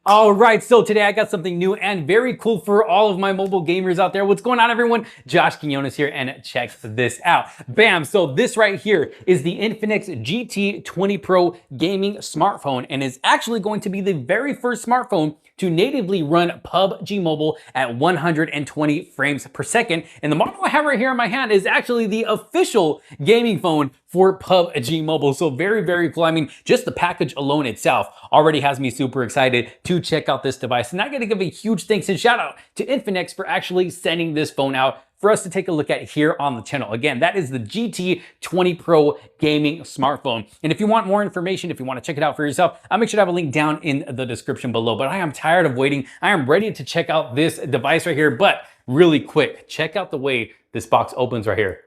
All right, so today I got something new and very cool for all of my mobile gamers out there. What's going on, everyone? Josh Quinones here, and check this out. Bam! So this right here is the Infinix GT20 Pro gaming smartphone, and is actually going to be the very first smartphone to natively run PubG Mobile at 120 frames per second. And the model I have right here in my hand is actually the official gaming phone for PubG Mobile. So very, very cool. I mean, just the package alone itself already has me super excited to check out this device. And I gotta give a huge thanks and shout out to Infinix for actually sending this phone out for us to take a look at here on the channel. Again, that is the GT20 Pro gaming smartphone. And if you want more information, if you want to check it out for yourself, I'll make sure to have a link down in the description below. But I am tired of waiting. I am ready to check out this device right here. But really quick, check out the way this box opens right here.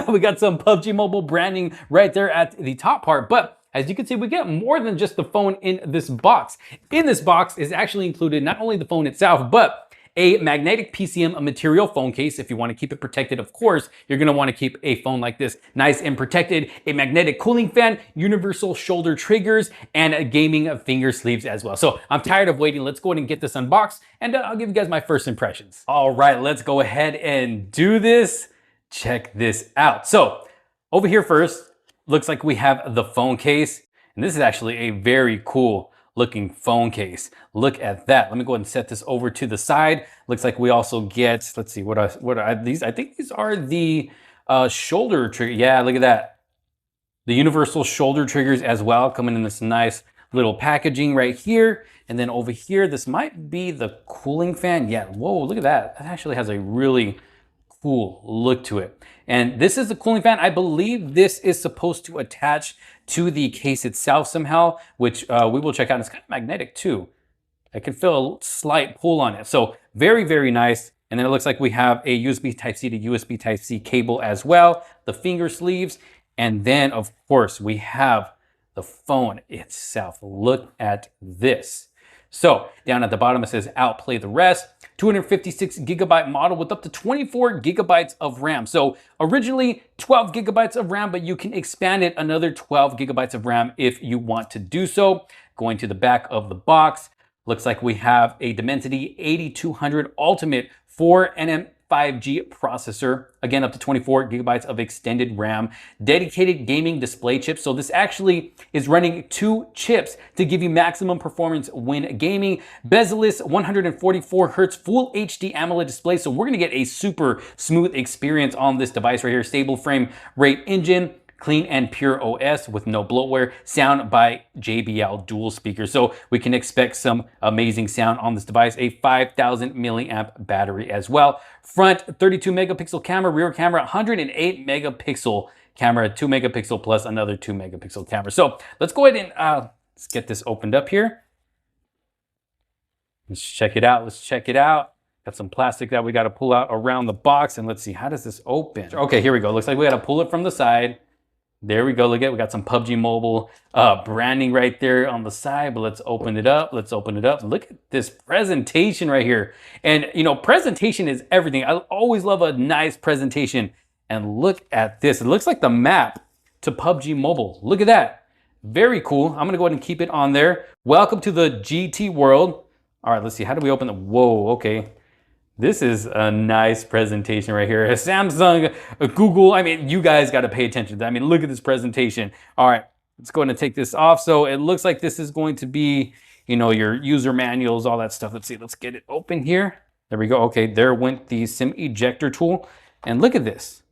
We got some PubG Mobile branding right there at the top part. But as you can see, we get more than just the phone in this box. In this box is actually included not only the phone itself, but a magnetic PCM material phone case. If you want to keep it protected, of course, you're going to want to keep a phone like this nice and protected. A magnetic cooling fan, universal shoulder triggers, and gaming finger sleeves as well. So I'm tired of waiting. Let's go ahead and get this unboxed, and I'll give you guys my first impressions. All right, let's go ahead and do this. Check this out. So over here first, looks like we have the phone case, and this is actually a very cool looking phone case. Look at that. Let me go ahead and set this over to the side. Looks like we also get, let's see, what are these? I think these are the shoulder trigger. Yeah, look at that. The universal shoulder triggers as well, coming in this nice little packaging right here. And then over here, this might be the cooling fan. Yeah, whoa, look at that. That actually has a really cool look to it. And this is the cooling fan. I believe this is supposed to attach to the case itself somehow, which we will check out. It's kind of magnetic too. I can feel a slight pull on it. So very, very nice. And then it looks like we have a USB Type-C to USB Type-C cable as well, the finger sleeves. And then of course we have the phone itself. Look at this. So down at the bottom, it says outplay the rest. 256 gigabyte model with up to 24 gigabytes of RAM. So originally 12 gigabytes of RAM, but you can expand it another 12 gigabytes of RAM if you want to do so. Going to the back of the box, looks like we have a Dimensity 8200 Ultimate 4nm 5G processor, again up to 24 gigabytes of extended RAM, dedicated gaming display chip. So this actually is running 2 chips to give you maximum performance when gaming. Bezel-less 144 Hz full HD AMOLED display. So we're gonna get a super smooth experience on this device right here. Stable frame rate engine, clean and pure OS with no bloatware, sound by JBL dual speakers. So we can expect some amazing sound on this device. A 5000 milliamp battery as well. Front 32 megapixel camera, rear camera 108 megapixel camera, 2 megapixel plus another 2 megapixel camera. So let's go ahead and let's get this opened up here. Let's check it out. Let's check it out. Got some plastic that we got to pull out around the box, and let's see, how does this open? Okay, here we go. Looks like we got to pull it from the side. There we go. Look at, we got some PubG Mobile branding right there on the side, but let's open it up. Let's open it up. Look at this presentation right here. And you know, presentation is everything. I always love a nice presentation. And look at this. It looks like the map to PubG Mobile. Look at that. Very cool. I'm gonna go ahead and keep it on there. Welcome to the GT world. All right, let's see. How do we open the, whoa, okay. This is a nice presentation right here. Samsung, Google, I mean, you guys got to pay attention to that. I mean, look at this presentation. All right, let's go ahead and take this off. So it looks like this is going to be, you know, your user manuals, all that stuff. Let's see, let's get it open here. There we go. Okay, there went the SIM ejector tool. And look at this.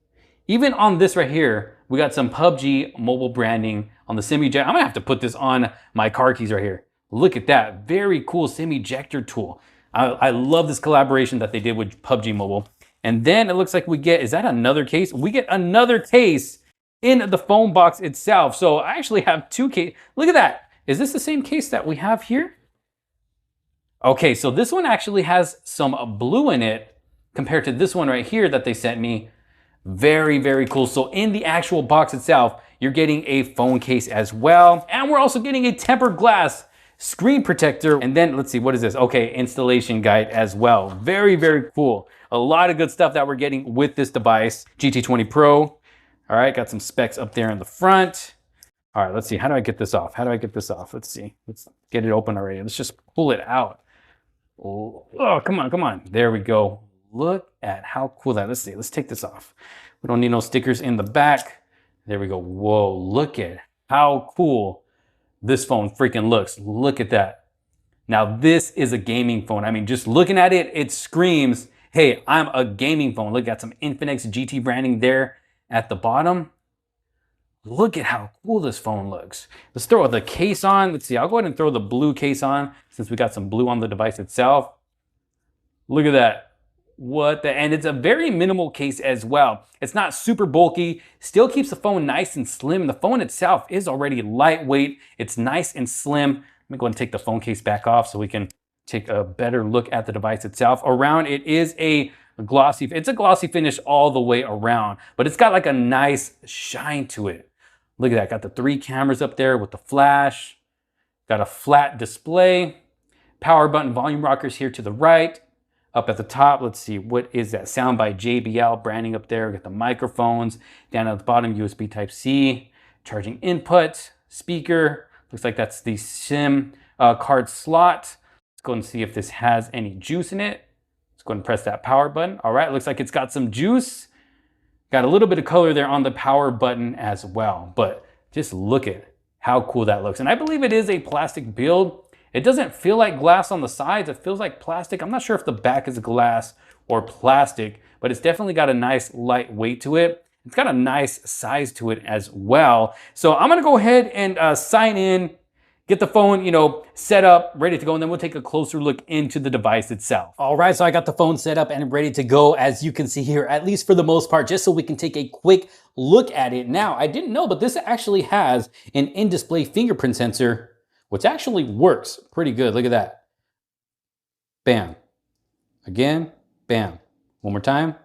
Even on this right here, we got some PubG Mobile branding on the SIM ejector. I'm gonna have to put this on my car keys right here. Look at that, very cool SIM ejector tool. I love this collaboration that they did with PubG Mobile. And then it looks like we get, is that another case? We get another case in the phone box itself. So I actually have 2 cases. Look at that. Is this the same case that we have here? Okay, so this one actually has some blue in it compared to this one right here that they sent me. Very, very cool. So in the actual box itself, you're getting a phone case as well. And we're also getting a tempered glass screen protector. And then let's see, what is this? Okay, installation guide as well. Very, very cool. A lot of good stuff that we're getting with this device. GT20 Pro. All right, got some specs up there in the front. All right, let's see. How do I get this off? How do I get this off? Let's see. Let's get it open already. Let's just pull it out. Oh, come on, come on. There we go. Look at how cool that. Let's see. Let's take this off. We don't need no stickers in the back. There we go. Whoa, look at how cool this phone freaking looks. Look at that. Now, this is a gaming phone. I mean, just looking at it, it screams, hey, I'm a gaming phone. Look, got some Infinix GT branding there at the bottom. Look at how cool this phone looks. Let's throw the case on. Let's see, I'll go ahead and throw the blue case on since we got some blue on the device itself. Look at that. What the, and it's a very minimal case as well. It's not super bulky, still keeps the phone nice and slim. The phone itself is already lightweight. It's nice and slim. Let me go ahead and take the phone case back off so we can take a better look at the device itself. Around it is it's a glossy finish all the way around, but it's got like a nice shine to it. Look at that, got the 3 cameras up there with the flash, got a flat display, power button, volume rockers here to the right. Up at the top, let's see, what is that? Sound by JBL branding up there. We got the microphones. Down at the bottom, USB Type-C, charging input, speaker. Looks like that's the SIM card slot. Let's go and see if this has any juice in it. Let's go and press that power button. All right, looks like it's got some juice. Got a little bit of color there on the power button as well, but just look at how cool that looks. And I believe it is a plastic build. It doesn't feel like glass on the sides. It feels like plastic. I'm not sure if the back is glass or plastic, but it's definitely got a nice light weight to it. It's got a nice size to it as well. So I'm gonna go ahead and sign in, get the phone, set up, ready to go, and then we'll take a closer look into the device itself. All right, so I got the phone set up and ready to go, as you can see here, at least for the most part, just so we can take a quick look at it. Now, I didn't know, but this actually has an in-display fingerprint sensor, which actually works pretty good. Look at that. Bam. Again, bam. One more time.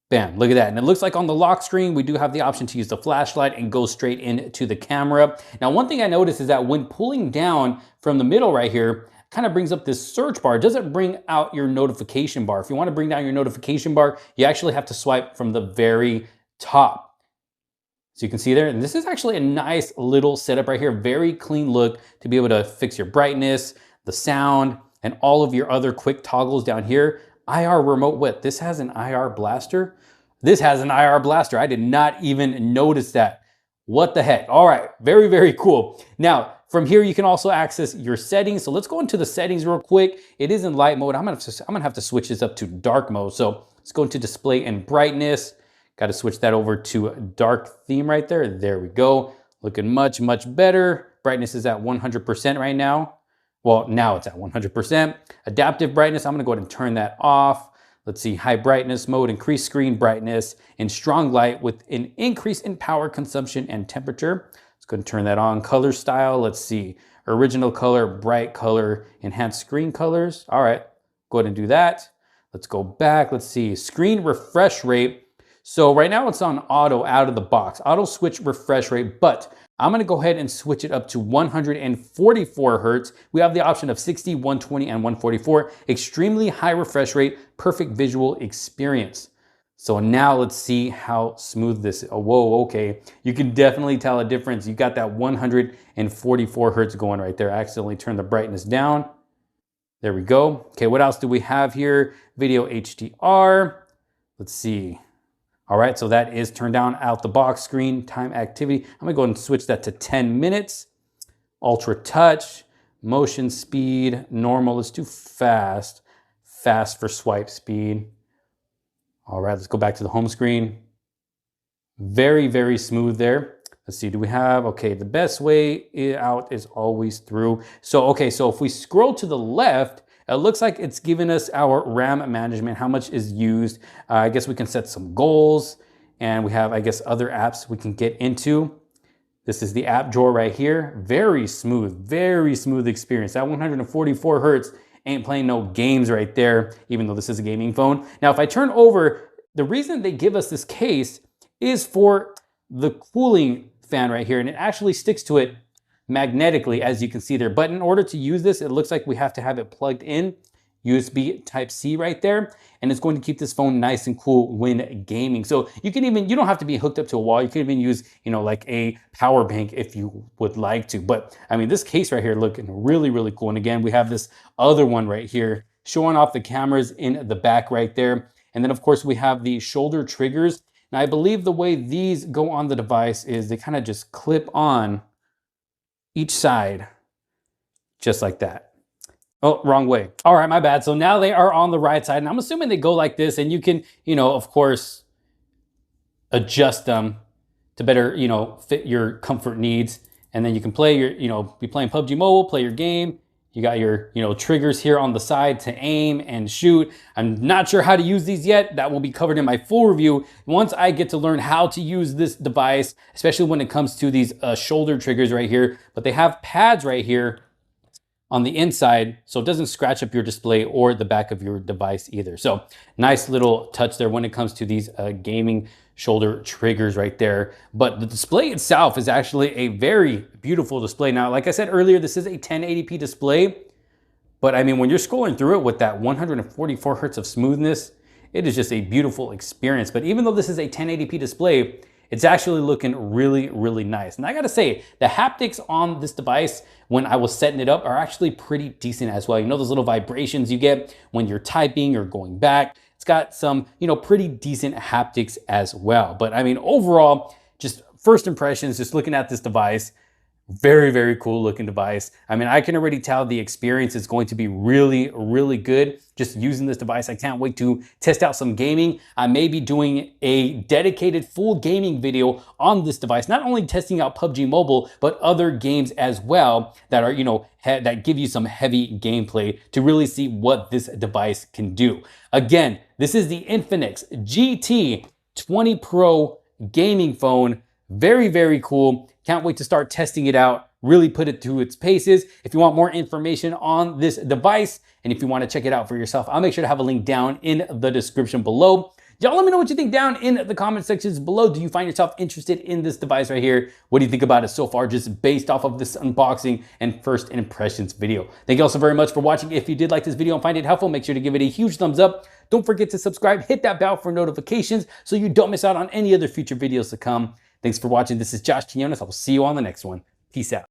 Bam, look at that. And it looks like on the lock screen, we do have the option to use the flashlight and go straight into the camera. Now, one thing I noticed is that when pulling down from the middle right here, kind of brings up this search bar. It doesn't bring out your notification bar. If you want to bring down your notification bar, you actually have to swipe from the very top. So you can see there, and this is actually a nice little setup right here. Very clean look to be able to fix your brightness, the sound, and all of your other quick toggles down here. IR remote width. This has an IR blaster. This has an IR blaster. I did not even notice that. What the heck? All right, very, very cool. Now, from here, you can also access your settings. So let's go into the settings real quick. It is in light mode. I'm gonna have to switch this up to dark mode. So let's go into display and brightness. Got to switch that over to dark theme right there. There we go. Looking much, much better. Brightness is at 100% right now. Well, now it's at 100%. Adaptive brightness, I'm gonna go ahead and turn that off. Let's see, high brightness mode, increased screen brightness, and strong light with an increase in power consumption and temperature. Let's go ahead and turn that on. Color style, let's see. Original color, bright color, enhanced screen colors. All right, go ahead and do that. Let's go back, let's see. Screen refresh rate. So right now it's on auto out of the box, auto switch refresh rate, but I'm gonna go ahead and switch it up to 144 Hertz. We have the option of 60, 120, and 144. Extremely high refresh rate, perfect visual experience. So now let's see how smooth this is. Oh, whoa, okay. You can definitely tell a difference. You got that 144 Hertz going right there. I accidentally turned the brightness down. There we go. Okay, what else do we have here? Video HDR. Let's see. All right, so that is turned down out the box. Screen time activity. I'm gonna go ahead and switch that to 10 minutes. Ultra touch, motion speed, normal. Let's do fast. Fast for swipe speed. All right, let's go back to the home screen. Very, very smooth there. Let's see, do we have, okay, the best way out is always through. So, okay, so if we scroll to the left, it looks like it's giving us our RAM management, how much is used. I guess we can set some goals, and we have, I guess, other apps we can get into. This is the app drawer right here. Very smooth experience. That 144 Hertz ain't playing no games right there, even though this is a gaming phone. Now, if I turn over, the reason they give us this case is for the cooling fan right here, and it actually sticks to it magnetically, as you can see there. But in order to use this, it looks like we have to have it plugged in. USB Type-C right there, and it's going to keep this phone nice and cool when gaming. So you don't have to be hooked up to a wall. You can even use, like a power bank if you would like to. But I mean, this case right here looking really, really cool. And again, we have this other one right here showing off the cameras in the back right there. And then of course we have the shoulder triggers. Now I believe the way these go on the device is they kind of just clip on each side just like that. Oh, wrong way. All right, my bad. So now they are on the right side, and I'm assuming they go like this, and you can, of course, adjust them to better, fit your comfort needs. And then you can play your, be playing PubG Mobile, play your game. You got your, triggers here on the side to aim and shoot. I'm not sure how to use these yet. That will be covered in my full review once I get to learn how to use this device, especially when it comes to these shoulder triggers right here. But they have pads right here on the inside, so it doesn't scratch up your display or the back of your device either. So nice little touch there when it comes to these gaming shoulder triggers right there. But the display itself is actually a very beautiful display. Now, like I said earlier, this is a 1080p display, but I mean, when you're scrolling through it with that 144 hertz of smoothness, it is just a beautiful experience. But even though this is a 1080p display, it's actually looking really, really nice. And I gotta say, the haptics on this device when I was setting it up are actually pretty decent as well. Those little vibrations you get when you're typing or going back. It's got some, pretty decent haptics as well. But I mean, overall, just first impressions, just looking at this device, very, very cool looking device. I mean, I can already tell the experience is going to be really, really good just using this device. I can't wait to test out some gaming. I may be doing a dedicated full gaming video on this device, not only testing out PubG Mobile, but other games as well that are, that give you some heavy gameplay to really see what this device can do. Again, this is the Infinix GT20 Pro gaming phone. Very, very cool. Can't wait to start testing it out, really put it through its paces. If you want more information on this device, and if you want to check it out for yourself, I'll make sure to have a link down in the description below. Y'all let me know what you think down in the comment sections below. Do you find yourself interested in this device right here? What do you think about it so far, just based off of this unboxing and first impressions video? Thank you all so very much for watching. If you did like this video and find it helpful, make sure to give it a huge thumbs up. Don't forget to subscribe, hit that bell for notifications so you don't miss out on any other future videos to come. Thanks for watching. This is Josh Quinones. I will see you on the next one. Peace out.